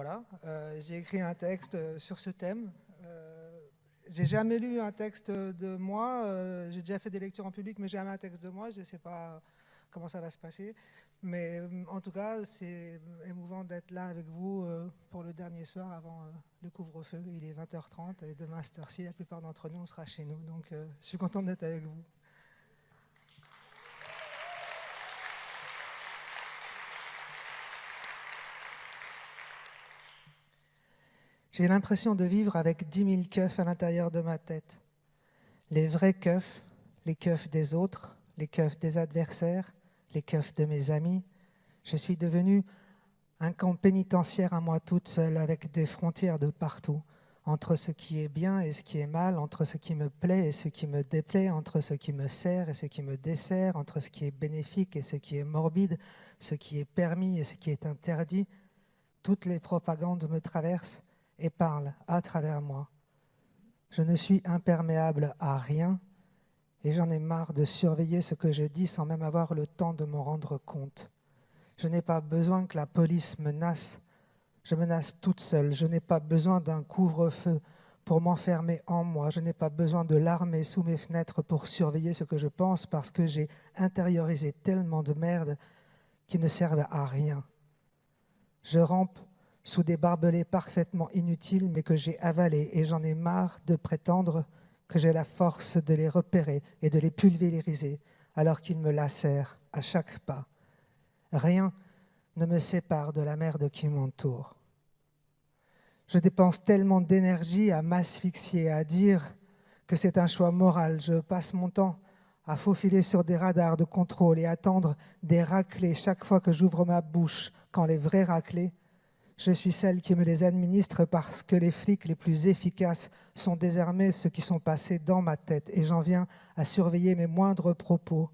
voilà, j'ai écrit un texte sur ce thème. J'ai jamais lu un texte de moi. J'ai déjà fait des lectures en public, mais jamais un texte de moi. Je ne sais pas comment ça va se passer. Mais en tout cas, c'est émouvant d'être là avec vous pour le dernier soir avant le couvre-feu. Il est 20h30 et demain à cette heure-ci, la plupart d'entre nous, on sera chez nous. Donc, je suis content d'être avec vous. J'ai l'impression de vivre avec 10 000 keufs à l'intérieur de ma tête. Les vrais keufs, les keufs des autres, les keufs des adversaires, les keufs de mes amis. Je suis devenue un camp pénitentiaire à moi toute seule, avec des frontières de partout, entre ce qui est bien et ce qui est mal, entre ce qui me plaît et ce qui me déplaît, entre ce qui me sert et ce qui me dessert, entre ce qui est bénéfique et ce qui est morbide, ce qui est permis et ce qui est interdit. Toutes les propagandes me traversent et parlent à travers moi. Je ne suis imperméable à rien et j'en ai marre de surveiller ce que je dis sans même avoir le temps de m'en rendre compte. Je n'ai pas besoin que la police menace. Je menace toute seule. Je n'ai pas besoin d'un couvre-feu pour m'enfermer en moi. Je n'ai pas besoin de l'armée sous mes fenêtres pour surveiller ce que je pense parce que j'ai intériorisé tellement de merde qui ne servent à rien. Je rampe sous des barbelés parfaitement inutiles mais que j'ai avalés et j'en ai marre de prétendre que j'ai la force de les repérer et de les pulvériser alors qu'ils me lacèrent à chaque pas. Rien ne me sépare de la merde qui m'entoure. Je dépense tellement d'énergie à m'asphyxier, à dire que c'est un choix moral. Je passe mon temps à faufiler sur des radars de contrôle et attendre des raclées chaque fois que j'ouvre ma bouche, quand les vraies raclées, je suis celle qui me les administre parce que les flics les plus efficaces sont désormais ceux qui sont passés dans ma tête et j'en viens à surveiller mes moindres propos.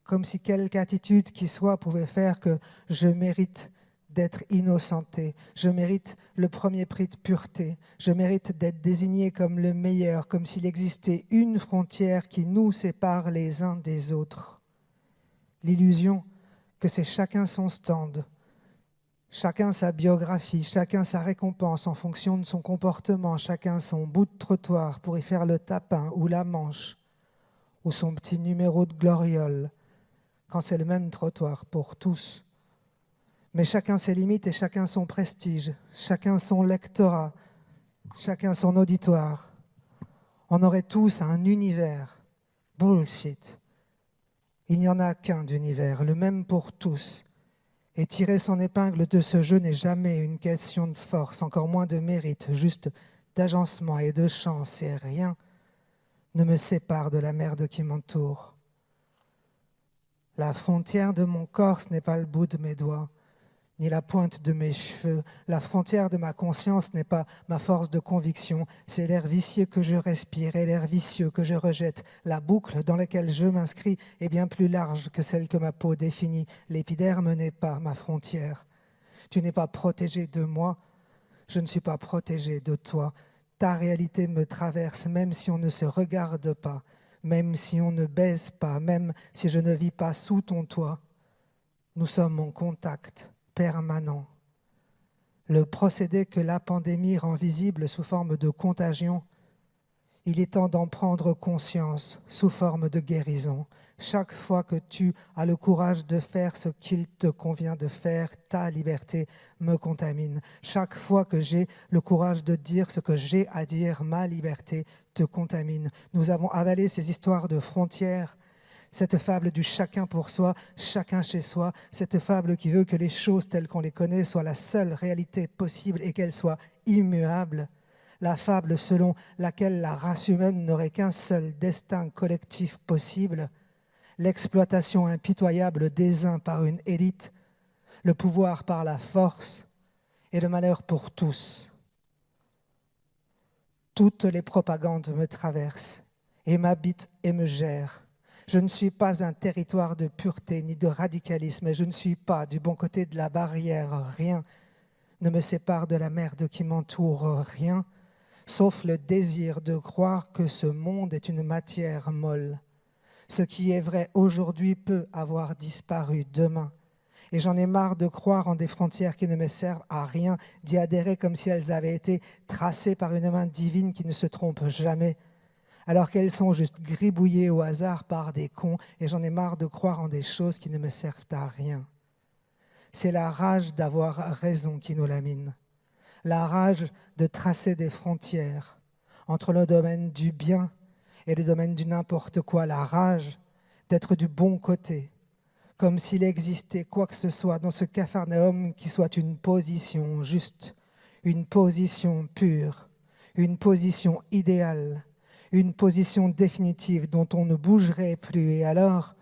Comme si quelque attitude qui soit pouvait faire que je mérite d'être innocenté, je mérite le premier prix de pureté, je mérite d'être désigné comme le meilleur, comme s'il existait une frontière qui nous sépare les uns des autres. L'illusion que c'est chacun son stand, chacun sa biographie, chacun sa récompense en fonction de son comportement, chacun son bout de trottoir pour y faire le tapin ou la manche, ou son petit numéro de gloriole, quand c'est le même trottoir pour tous. Mais chacun ses limites et chacun son prestige, chacun son lectorat, chacun son auditoire. On aurait tous un univers. Bullshit. Il n'y en a qu'un d'univers, le même pour tous. Et tirer son épingle de ce jeu n'est jamais une question de force, encore moins de mérite, juste d'agencement et de chance, et rien ne me sépare de la merde qui m'entoure. La frontière de mon corps, ce n'est pas le bout de mes doigts, ni la pointe de mes cheveux. La frontière de ma conscience n'est pas ma force de conviction, c'est l'air vicieux que je respire et l'air vicieux que je rejette. La boucle dans laquelle je m'inscris est bien plus large que celle que ma peau définit. L'épiderme n'est pas ma frontière. Tu n'es pas protégé de moi, je ne suis pas protégé de toi. Ta réalité me traverse même si on ne se regarde pas, même si on ne baise pas, même si je ne vis pas sous ton toit. Nous sommes en contact permanent. Le procédé que la pandémie rend visible sous forme de contagion, il est temps d'en prendre conscience sous forme de guérison. Chaque fois que tu as le courage de faire ce qu'il te convient de faire, ta liberté me contamine. Chaque fois que j'ai le courage de dire ce que j'ai à dire, ma liberté te contamine. Nous avons avalé ces histoires de frontières, cette fable du chacun pour soi, chacun chez soi, cette fable qui veut que les choses telles qu'on les connaît soient la seule réalité possible et qu'elles soient immuables. La fable selon laquelle la race humaine n'aurait qu'un seul destin collectif possible, l'exploitation impitoyable des uns par une élite, le pouvoir par la force et le malheur pour tous. Toutes les propagandes me traversent et m'habitent et me gèrent. Je ne suis pas un territoire de pureté ni de radicalisme et je ne suis pas du bon côté de la barrière. Rien ne me sépare de la merde qui m'entoure, rien, sauf le désir de croire que ce monde est une matière molle. Ce qui est vrai aujourd'hui peut avoir disparu demain. Et j'en ai marre de croire en des frontières qui ne me servent à rien, d'y adhérer comme si elles avaient été tracées par une main divine qui ne se trompe jamais, alors qu'elles sont juste gribouillées au hasard par des cons. Et j'en ai marre de croire en des choses qui ne me servent à rien. C'est la rage d'avoir raison qui nous lamine, la rage de tracer des frontières entre le domaine du bien et le domaine du n'importe quoi, la rage d'être du bon côté, comme s'il existait quoi que ce soit dans ce capharnaüm qui soit une position juste, une position pure, une position idéale, une position définitive dont on ne bougerait plus. Et alors,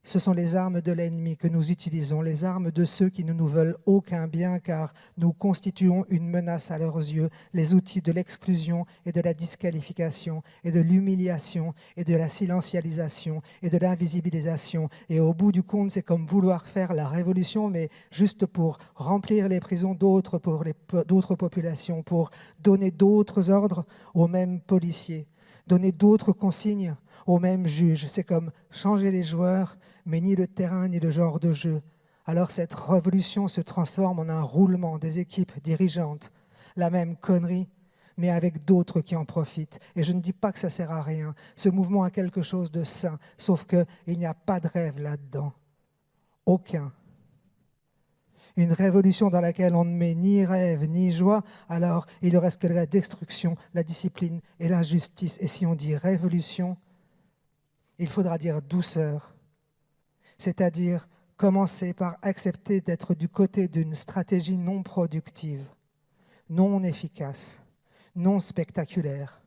ce sont les armes de l'ennemi que nous utilisons, les armes de ceux qui ne nous veulent aucun bien, car nous constituons une menace à leurs yeux, les outils de l'exclusion et de la disqualification et de l'humiliation et de la silencialisation et de l'invisibilisation. Et au bout du compte, c'est comme vouloir faire la révolution, mais juste pour remplir les prisons d'autres populations, pour donner d'autres ordres aux mêmes policiers, donner d'autres consignes aux mêmes juges. C'est comme changer les joueurs, mais ni le terrain ni le genre de jeu. Alors cette révolution se transforme en un roulement des équipes dirigeantes, la même connerie, mais avec d'autres qui en profitent. Et je ne dis pas que ça ne sert à rien. Ce mouvement a quelque chose de sain, sauf qu'il n'y a pas de rêve là-dedans. Aucun. Une révolution dans laquelle on ne met ni rêve ni joie, alors il ne reste que la destruction, la discipline et l'injustice. Et si on dit révolution, il faudra dire douceur. C'est-à-dire commencer par accepter d'être du côté d'une stratégie non productive, non efficace, non spectaculaire,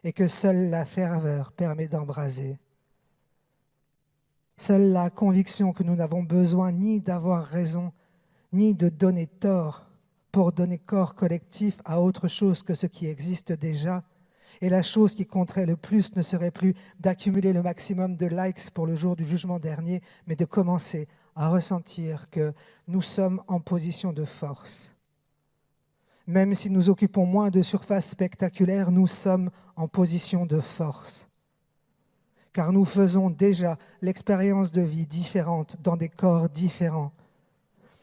et que seule la ferveur permet d'embraser. Seule la conviction que nous n'avons besoin ni d'avoir raison, ni de donner tort pour donner corps collectif à autre chose que ce qui existe déjà. Et la chose qui compterait le plus ne serait plus d'accumuler le maximum de likes pour le jour du jugement dernier, mais de commencer à ressentir que nous sommes en position de force. Même si nous occupons moins de surface spectaculaire, nous sommes en position de force. Car nous faisons déjà l'expérience de vie différente dans des corps différents,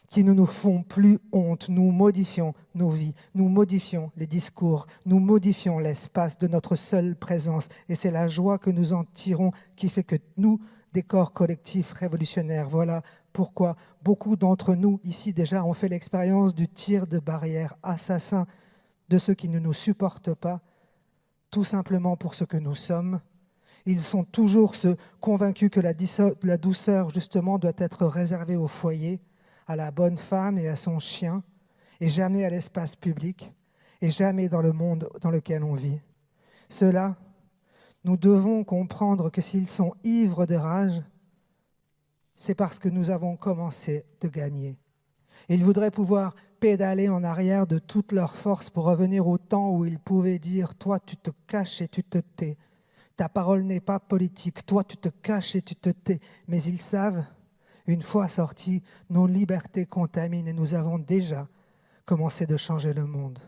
qui ne nous font plus honte. Nous modifions nos vies, nous modifions les discours, nous modifions l'espace de notre seule présence. Et c'est la joie que nous en tirons qui fait que nous, des corps collectifs révolutionnaires, voilà pourquoi beaucoup d'entre nous ici déjà ont fait l'expérience du tir de barrière assassin de ceux qui ne nous supportent pas, tout simplement pour ce que nous sommes. Ils sont toujours convaincus que la douceur, justement, doit être réservée au foyer, à la bonne femme et à son chien, et jamais à l'espace public, et jamais dans le monde dans lequel on vit. Ceux-là, nous devons comprendre que s'ils sont ivres de rage, c'est parce que nous avons commencé de gagner. Ils voudraient pouvoir pédaler en arrière de toute leur force pour revenir au temps où ils pouvaient dire « Toi, tu te caches et tu te tais. Ta parole n'est pas politique. Toi, tu te caches et tu te tais. » Mais ils savent, une fois sortis, nos libertés contaminent et nous avons déjà commencé de changer le monde.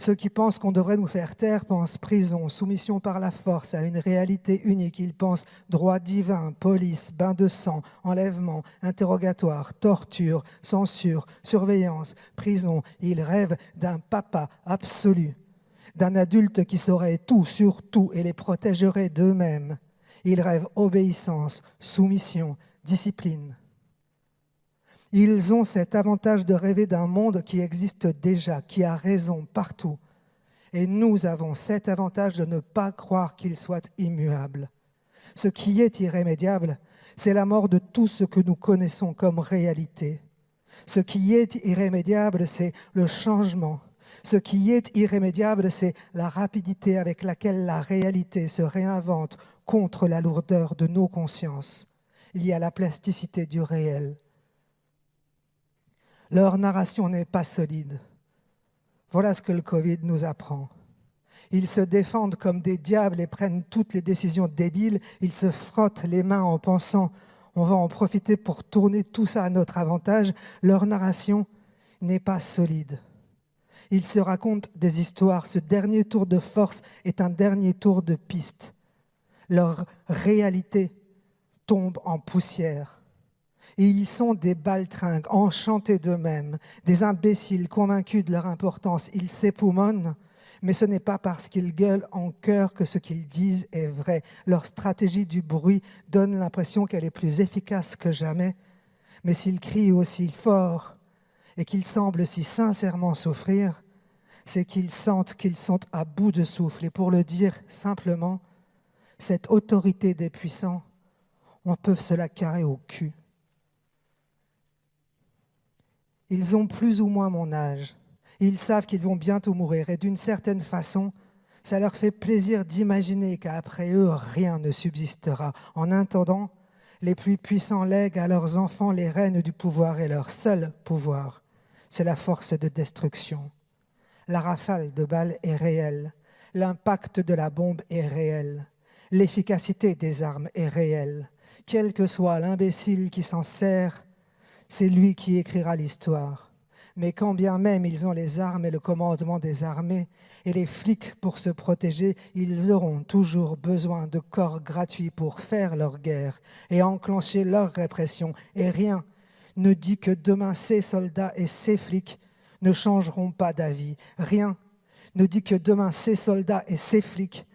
Ceux qui pensent qu'on devrait nous faire taire pensent prison, soumission par la force à une réalité unique. Ils pensent droit divin, police, bain de sang, enlèvement, interrogatoire, torture, censure, surveillance, prison. Ils rêvent d'un papa absolu, d'un adulte qui saurait tout sur tout et les protégerait d'eux-mêmes. Ils rêvent obéissance, soumission, discipline. Ils ont cet avantage de rêver d'un monde qui existe déjà, qui a raison partout. Et nous avons cet avantage de ne pas croire qu'il soit immuable. Ce qui est irrémédiable, c'est la mort de tout ce que nous connaissons comme réalité. Ce qui est irrémédiable, c'est le changement. Ce qui est irrémédiable, c'est la rapidité avec laquelle la réalité se réinvente contre la lourdeur de nos consciences. Il y a la plasticité du réel. Leur narration n'est pas solide. Voilà ce que le Covid nous apprend. Ils se défendent comme des diables et prennent toutes les décisions débiles. Ils se frottent les mains en pensant « on va en profiter pour tourner tout ça à notre avantage ». Leur narration n'est pas solide. Ils se racontent des histoires. Ce dernier tour de force est un dernier tour de piste. Leur réalité tombe en poussière. Et ils sont des baltringues, enchantés d'eux-mêmes, des imbéciles convaincus de leur importance. Ils s'époumonnent, mais ce n'est pas parce qu'ils gueulent en chœur que ce qu'ils disent est vrai. Leur stratégie du bruit donne l'impression qu'elle est plus efficace que jamais. Mais s'ils crient aussi fort et qu'ils semblent si sincèrement souffrir, c'est qu'ils sentent qu'ils sont à bout de souffle. Et pour le dire simplement, cette autorité des puissants, on peut se la carrer au cul. Ils ont plus ou moins mon âge. Ils savent qu'ils vont bientôt mourir et d'une certaine façon, ça leur fait plaisir d'imaginer qu'après eux, rien ne subsistera. En attendant, les plus puissants lèguent à leurs enfants les rênes du pouvoir et leur seul pouvoir, c'est la force de destruction. La rafale de balles est réelle, l'impact de la bombe est réel, l'efficacité des armes est réelle. Quel que soit l'imbécile qui s'en sert, c'est lui qui écrira l'histoire. Mais quand bien même ils ont les armes et le commandement des armées et les flics pour se protéger, ils auront toujours besoin de corps gratuits pour faire leur guerre et enclencher leur répression. Et rien ne dit que demain ces soldats et ces flics ne changeront pas d'avis. Rien ne dit que demain ces soldats et ces flics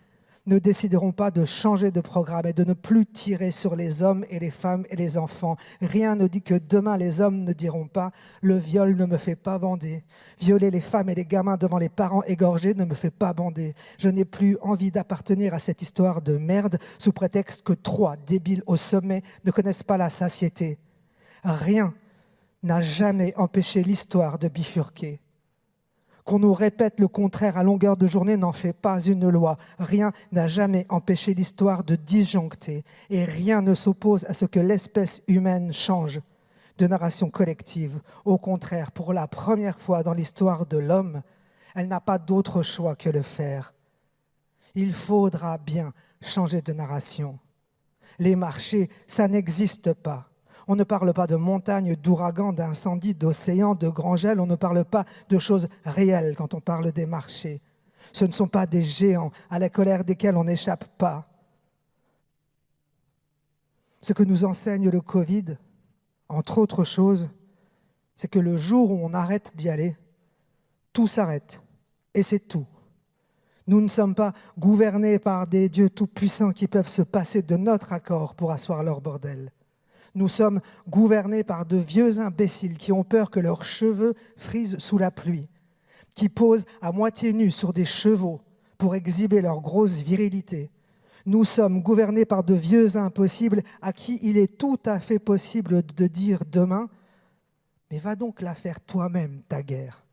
ne décideront pas de changer de programme et de ne plus tirer sur les hommes et les femmes et les enfants. Rien ne dit que demain les hommes ne diront pas « le viol ne me fait pas bander ». Violer les femmes et les gamins devant les parents égorgés ne me fait pas bander. Je n'ai plus envie d'appartenir à cette histoire de merde sous prétexte que 3 débiles au sommet ne connaissent pas la satiété. Rien n'a jamais empêché l'histoire de bifurquer. Qu'on nous répète le contraire à longueur de journée n'en fait pas une loi. Rien n'a jamais empêché l'histoire de disjoncter et rien ne s'oppose à ce que l'espèce humaine change de narration collective. Au contraire, pour la première fois dans l'histoire de l'homme, elle n'a pas d'autre choix que le faire. Il faudra bien changer de narration. Les marchés, ça n'existe pas. On ne parle pas de montagnes, d'ouragans, d'incendies, d'océans, de grands gels. On ne parle pas de choses réelles quand on parle des marchés. Ce ne sont pas des géants à la colère desquels on n'échappe pas. Ce que nous enseigne le Covid, entre autres choses, c'est que le jour où on arrête d'y aller, tout s'arrête. Et c'est tout. Nous ne sommes pas gouvernés par des dieux tout-puissants qui peuvent se passer de notre accord pour asseoir leur bordel. Nous sommes gouvernés par de vieux imbéciles qui ont peur que leurs cheveux frisent sous la pluie, qui posent à moitié nus sur des chevaux pour exhiber leur grosse virilité. Nous sommes gouvernés par de vieux impossibles à qui il est tout à fait possible de dire demain « Mais va donc la faire toi-même, ta guerre ».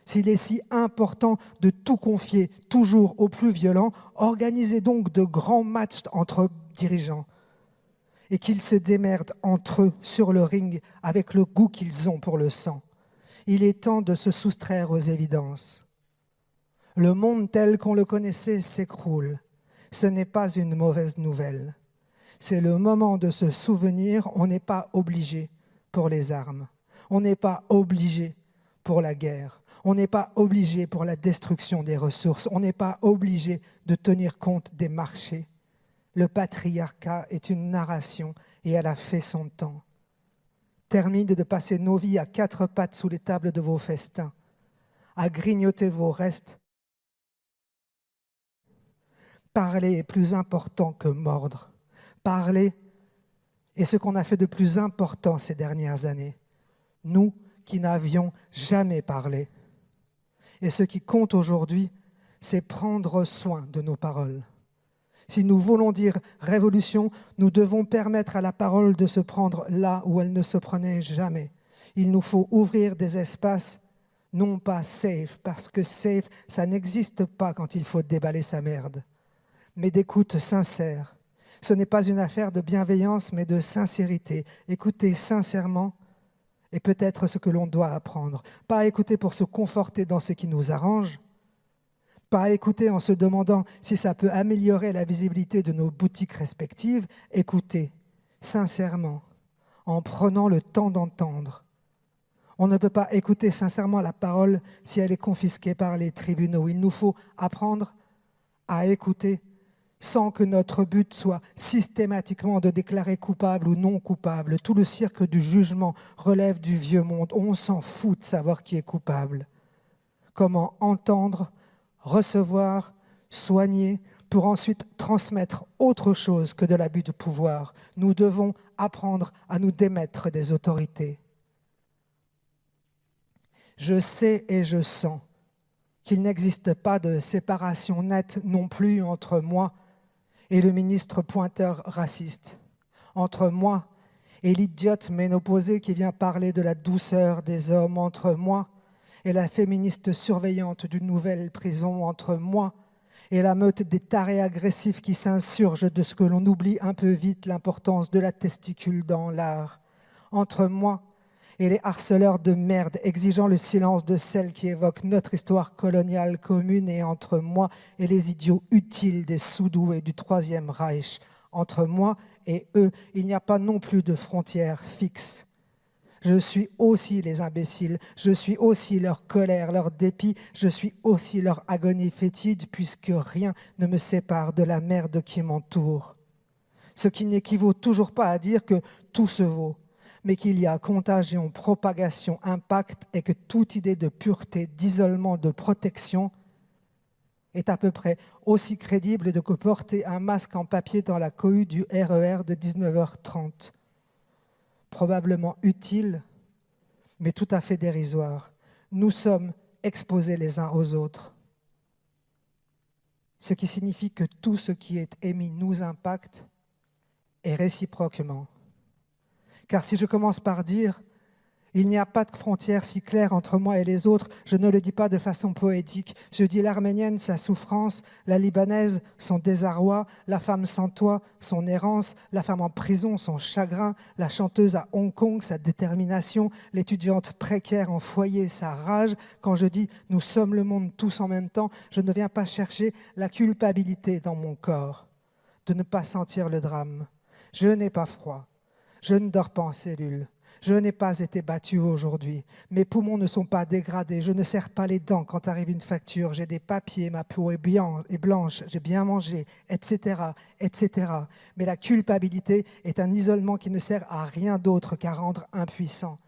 S'il est si important de tout confier toujours aux plus violents, organisez donc de grands matchs entre dirigeants et qu'ils se démerdent entre eux sur le ring avec le goût qu'ils ont pour le sang. Il est temps de se soustraire aux évidences. Le monde tel qu'on le connaissait s'écroule. Ce n'est pas une mauvaise nouvelle. C'est le moment de se souvenir, on n'est pas obligé pour les armes. On n'est pas obligé pour la guerre. On n'est pas obligé pour la destruction des ressources. On n'est pas obligé de tenir compte des marchés. Le patriarcat est une narration et elle a fait son temps. Termine de passer nos vies à 4 pattes sous les tables de vos festins, à grignoter vos restes. Parler est plus important que mordre. Parler est ce qu'on a fait de plus important ces dernières années. Nous qui n'avions jamais parlé. Et ce qui compte aujourd'hui, c'est prendre soin de nos paroles. Si nous voulons dire révolution, nous devons permettre à la parole de se prendre là où elle ne se prenait jamais. Il nous faut ouvrir des espaces, non pas safe, parce que safe, ça n'existe pas quand il faut déballer sa merde, mais d'écoute sincère. Ce n'est pas une affaire de bienveillance, mais de sincérité. Écouter sincèrement est peut-être ce que l'on doit apprendre. Pas écouter pour se conforter dans ce qui nous arrange, pas écouter en se demandant si ça peut améliorer la visibilité de nos boutiques respectives. Écouter sincèrement, en prenant le temps d'entendre. On ne peut pas écouter sincèrement la parole si elle est confisquée par les tribunaux. Il nous faut apprendre à écouter sans que notre but soit systématiquement de déclarer coupable ou non coupable. Tout le cirque du jugement relève du vieux monde. On s'en fout de savoir qui est coupable. Comment entendre, recevoir, soigner, pour ensuite transmettre autre chose que de l'abus de pouvoir. Nous devons apprendre à nous démettre des autorités. Je sais et je sens qu'il n'existe pas de séparation nette non plus entre moi et le ministre pointeur raciste, entre moi et l'idiote ménopausée qui vient parler de la douceur des hommes, entre moi et la féministe surveillante d'une nouvelle prison, entre moi et la meute des tarés agressifs qui s'insurgent de ce que l'on oublie un peu vite l'importance de la testicule dans l'art, entre moi et les harceleurs de merde exigeant le silence de celles qui évoquent notre histoire coloniale commune, et entre moi et les idiots utiles des sous-doués du Troisième Reich. Entre moi et eux, il n'y a pas non plus de frontières fixes. Je suis aussi les imbéciles, je suis aussi leur colère, leur dépit, je suis aussi leur agonie fétide, puisque rien ne me sépare de la merde qui m'entoure. Ce qui n'équivaut toujours pas à dire que tout se vaut, mais qu'il y a contagion, propagation, impact, et que toute idée de pureté, d'isolement, de protection est à peu près aussi crédible que porter un masque en papier dans la cohue du RER de 19h30. Probablement utile, mais tout à fait dérisoire. Nous sommes exposés les uns aux autres, ce qui signifie que tout ce qui est émis nous impacte, et réciproquement. Car si je commence par dire « il n'y a pas de frontière si claire entre moi et les autres », je ne le dis pas de façon poétique. Je dis l'arménienne, sa souffrance, la libanaise, son désarroi, la femme sans toit, son errance, la femme en prison, son chagrin, la chanteuse à Hong Kong, sa détermination, l'étudiante précaire en foyer, sa rage. Quand je dis « nous sommes le monde tous en même temps », je ne viens pas chercher la culpabilité dans mon corps de ne pas sentir le drame. Je n'ai pas froid. Je ne dors pas en cellule. Je n'ai pas été battu aujourd'hui. Mes poumons ne sont pas dégradés. Je ne serre pas les dents quand arrive une facture. J'ai des papiers, ma peau est blanche, j'ai bien mangé, etc., etc. Mais la culpabilité est un isolement qui ne sert à rien d'autre qu'à rendre impuissant.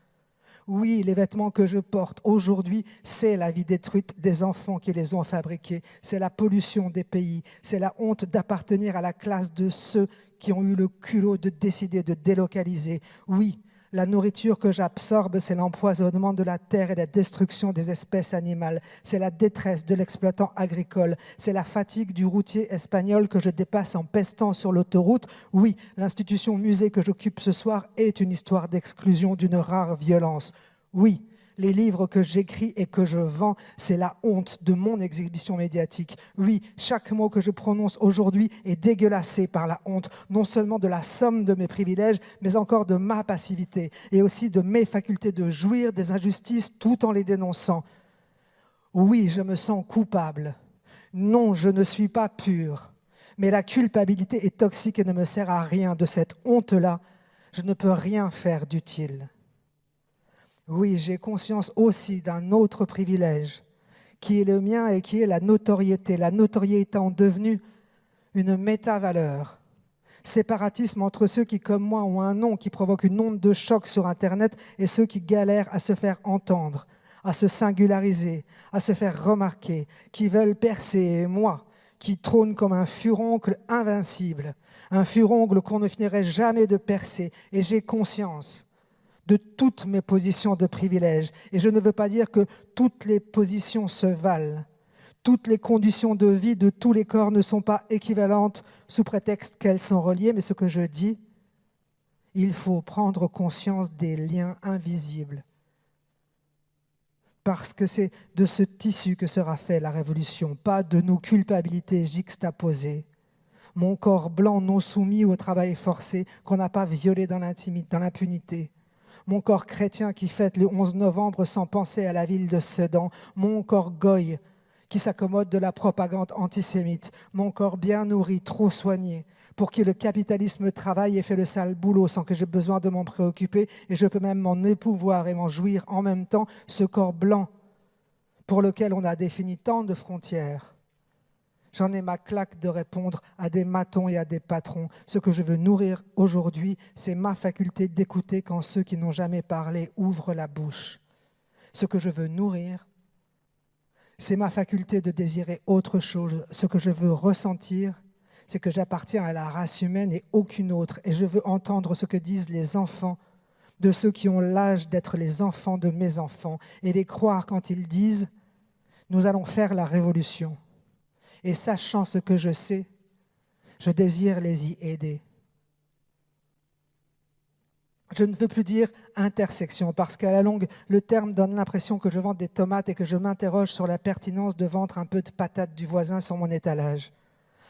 Oui, les vêtements que je porte aujourd'hui, c'est la vie détruite des enfants qui les ont fabriqués. C'est la pollution des pays. C'est la honte d'appartenir à la classe de ceux qui ont eu le culot de décider de délocaliser. Oui, la nourriture que j'absorbe, c'est l'empoisonnement de la terre et la destruction des espèces animales. C'est la détresse de l'exploitant agricole. C'est la fatigue du routier espagnol que je dépasse en pestant sur l'autoroute. Oui, l'institution musée que j'occupe ce soir est une histoire d'exclusion d'une rare violence. Oui, les livres que j'écris et que je vends, c'est la honte de mon exhibition médiatique. Oui, chaque mot que je prononce aujourd'hui est dégueulassé par la honte, non seulement de la somme de mes privilèges, mais encore de ma passivité et aussi de mes facultés de jouir des injustices tout en les dénonçant. Oui, je me sens coupable. Non, je ne suis pas pur. Mais la culpabilité est toxique et ne me sert à rien. De cette honte-là, je ne peux rien faire d'utile. Oui, j'ai conscience aussi d'un autre privilège qui est le mien et qui est la notoriété étant devenue une méta-valeur. Séparatisme entre ceux qui, comme moi, ont un nom qui provoque une onde de choc sur Internet et ceux qui galèrent à se faire entendre, à se singulariser, à se faire remarquer, qui veulent percer, et moi, qui trône comme un furoncle invincible, un furoncle qu'on ne finirait jamais de percer, et j'ai conscience de toutes mes positions de privilège. Et je ne veux pas dire que toutes les positions se valent. Toutes les conditions de vie de tous les corps ne sont pas équivalentes sous prétexte qu'elles sont reliées, mais ce que je dis, il faut prendre conscience des liens invisibles. Parce que c'est de ce tissu que sera faite la révolution, pas de nos culpabilités juxtaposées. Mon corps blanc non soumis au travail forcé qu'on n'a pas violé dans l'impunité. Mon corps chrétien qui fête le 11 novembre sans penser à la ville de Sedan. Mon corps goy qui s'accommode de la propagande antisémite. Mon corps bien nourri, trop soigné, pour qui le capitalisme travaille et fait le sale boulot sans que j'ai besoin de m'en préoccuper. Et je peux même m'en épouvoir et m'en jouir en même temps. Ce corps blanc pour lequel on a défini tant de frontières. J'en ai ma claque de répondre à des matons et à des patrons. Ce que je veux nourrir aujourd'hui, c'est ma faculté d'écouter quand ceux qui n'ont jamais parlé ouvrent la bouche. Ce que je veux nourrir, c'est ma faculté de désirer autre chose. Ce que je veux ressentir, c'est que j'appartiens à la race humaine et aucune autre. Et je veux entendre ce que disent les enfants de ceux qui ont l'âge d'être les enfants de mes enfants et les croire quand ils disent « Nous allons faire la révolution ». Et sachant ce que je sais, je désire les y aider. Je ne veux plus dire intersection, parce qu'à la longue, le terme donne l'impression que je vends des tomates et que je m'interroge sur la pertinence de vendre un peu de patates du voisin sur mon étalage.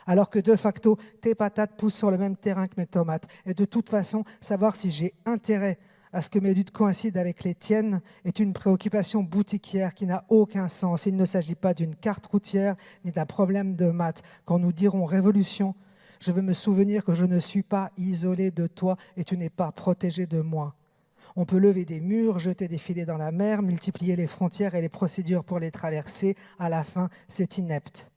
Alors que de facto, tes patates poussent sur le même terrain que mes tomates. Et de toute façon, savoir si j'ai intérêt à ce que mes luttes coïncident avec les tiennes est une préoccupation boutiquière qui n'a aucun sens. Il ne s'agit pas d'une carte routière ni d'un problème de maths. Quand nous dirons révolution, je veux me souvenir que je ne suis pas isolé de toi et tu n'es pas protégé de moi. On peut lever des murs, jeter des filets dans la mer, multiplier les frontières et les procédures pour les traverser. À la fin, c'est inepte.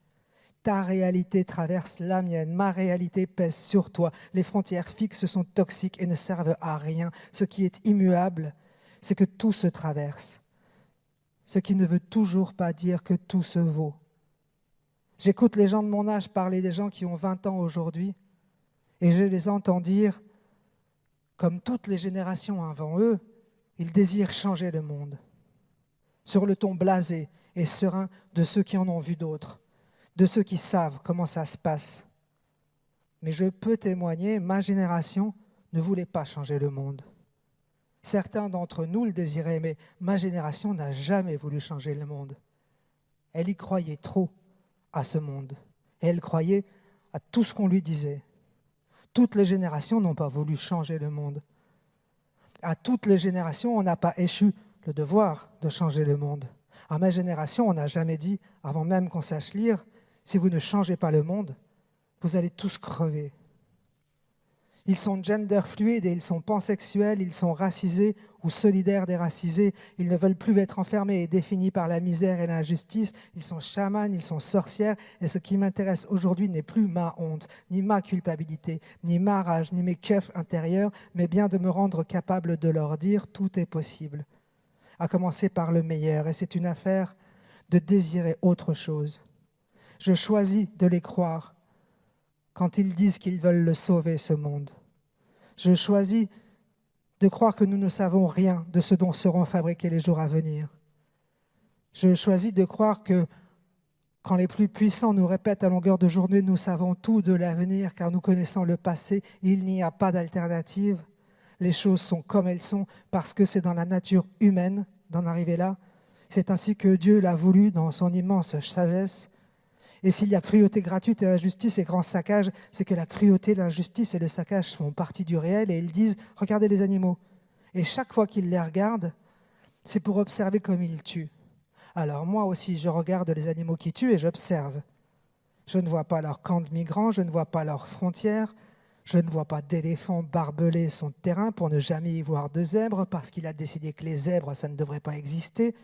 Ta réalité traverse la mienne, ma réalité pèse sur toi. Les frontières fixes sont toxiques et ne servent à rien. Ce qui est immuable, c'est que tout se traverse. Ce qui ne veut toujours pas dire que tout se vaut. J'écoute les gens de mon âge parler des gens qui ont 20 ans aujourd'hui et je les entends dire, comme toutes les générations avant eux, ils désirent changer le monde. Sur le ton blasé et serein de ceux qui en ont vu d'autres, de ceux qui savent comment ça se passe. Mais je peux témoigner, ma génération ne voulait pas changer le monde. Certains d'entre nous le désiraient, mais ma génération n'a jamais voulu changer le monde. Elle y croyait trop à ce monde. Et elle croyait à tout ce qu'on lui disait. Toutes les générations n'ont pas voulu changer le monde. À toutes les générations, on n'a pas échu le devoir de changer le monde. À ma génération, on n'a jamais dit, avant même qu'on sache lire, si vous ne changez pas le monde, vous allez tous crever. Ils sont gender fluides et ils sont pansexuels, ils sont racisés ou solidaires des racisés. Ils ne veulent plus être enfermés et définis par la misère et l'injustice. Ils sont chamans, ils sont sorcières. Et ce qui m'intéresse aujourd'hui n'est plus ma honte, ni ma culpabilité, ni ma rage, ni mes keufs intérieurs, mais bien de me rendre capable de leur dire « tout est possible ». À commencer par le meilleur. Et c'est une affaire de désirer autre chose. Je choisis de les croire quand ils disent qu'ils veulent le sauver, ce monde. Je choisis de croire que nous ne savons rien de ce dont seront fabriqués les jours à venir. Je choisis de croire que quand les plus puissants nous répètent à longueur de journée « nous savons tout de l'avenir car nous connaissons le passé, il n'y a pas d'alternative », les choses sont comme elles sont parce que c'est dans la nature humaine d'en arriver là. C'est ainsi que Dieu l'a voulu dans son immense sagesse. Et s'il y a cruauté gratuite et injustice et grand saccage, c'est que la cruauté, l'injustice et le saccage font partie du réel. Et ils disent, regardez les animaux. Et chaque fois qu'ils les regardent, c'est pour observer comme ils tuent. Alors moi aussi, je regarde les animaux qui tuent et j'observe. Je ne vois pas leur camp de migrants, je ne vois pas leurs frontières, je ne vois pas d'éléphants barbelés son terrain pour ne jamais y voir de zèbres, parce qu'il a décidé que les zèbres, ça ne devrait pas exister.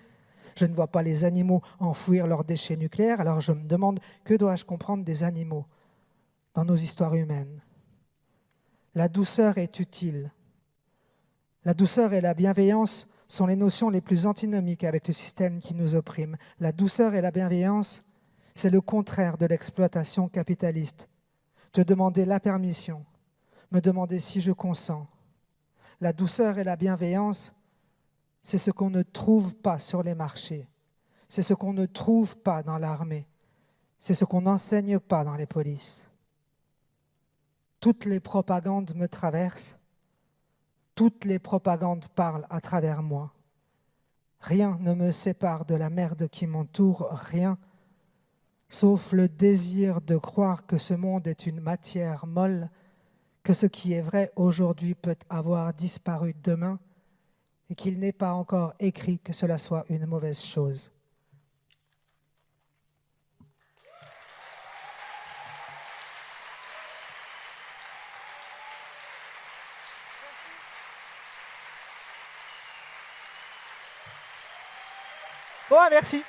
Je ne vois pas les animaux enfouir leurs déchets nucléaires, alors je me demande que dois-je comprendre des animaux dans nos histoires humaines. La douceur est utile. La douceur et la bienveillance sont les notions les plus antinomiques avec le système qui nous opprime. La douceur et la bienveillance, c'est le contraire de l'exploitation capitaliste. Te demander la permission, me demander si je consens. La douceur et la bienveillance, c'est ce qu'on ne trouve pas sur les marchés. C'est ce qu'on ne trouve pas dans l'armée. C'est ce qu'on n'enseigne pas dans les polices. Toutes les propagandes me traversent. Toutes les propagandes parlent à travers moi. Rien ne me sépare de la merde qui m'entoure, rien, sauf le désir de croire que ce monde est une matière molle, que ce qui est vrai aujourd'hui peut avoir disparu demain, et qu'il n'est pas encore écrit que cela soit une mauvaise chose. Bon, merci.